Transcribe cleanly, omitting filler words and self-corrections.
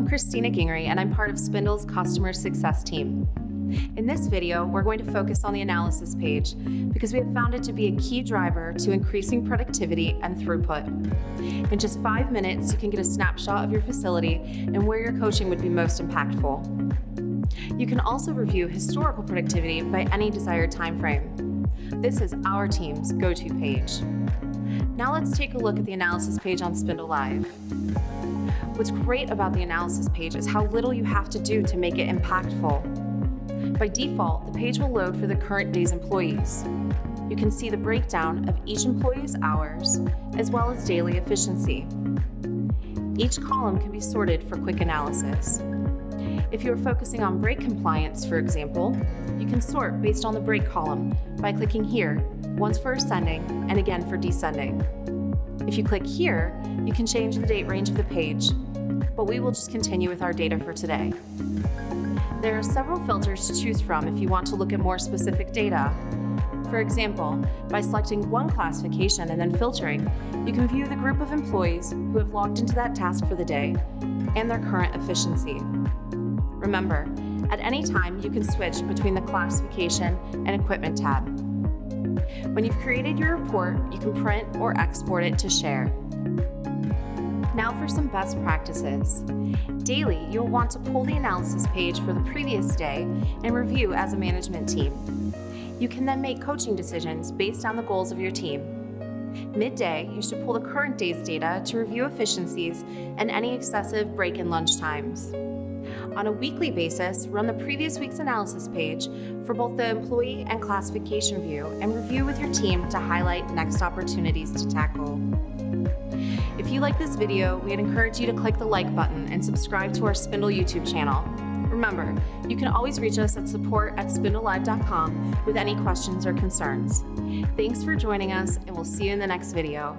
Christina Gingery, and I'm part of Spindle's customer success team. In this video, we're going to focus on the analysis page because we have found it to be a key driver to increasing productivity and throughput. In just 5 minutes, you can get a snapshot of your facility and where your coaching would be most impactful. You can also review historical productivity by any desired time frame. This is our team's go-to page. Now let's take a look at the analysis page on SpindleLIVE. What's great about the analysis page is how little you have to do to make it impactful. By default, the page will load for the current day's employees. You can see the breakdown of each employee's hours, as well as daily efficiency. Each column can be sorted for quick analysis. If you are focusing on break compliance, for example, you can sort based on the break column by clicking here, once for ascending and again for descending. If you click here, you can change the date range of the page, but we will just continue with our data for today. There are several filters to choose from if you want to look at more specific data. For example, by selecting one classification and then filtering, you can view the group of employees who have logged into that task for the day and their current efficiency. Remember, at any time you can switch between the classification and equipment tab. When you've created your report, you can print or export it to share. Now for some best practices. Daily, you'll want to pull the analysis page for the previous day and review as a management team. You can then make coaching decisions based on the goals of your team. Midday, you should pull the current day's data to review efficiencies and any excessive break and lunch times. On a weekly basis, run the previous week's analysis page for both the employee and classification view and review with your team to highlight next opportunities to tackle. If you like this video, we'd encourage you to click the like button and subscribe to our Spindle YouTube channel. Remember, you can always reach us at support@SpindleLIVE.com with any questions or concerns. Thanks for joining us, and we'll see you in the next video.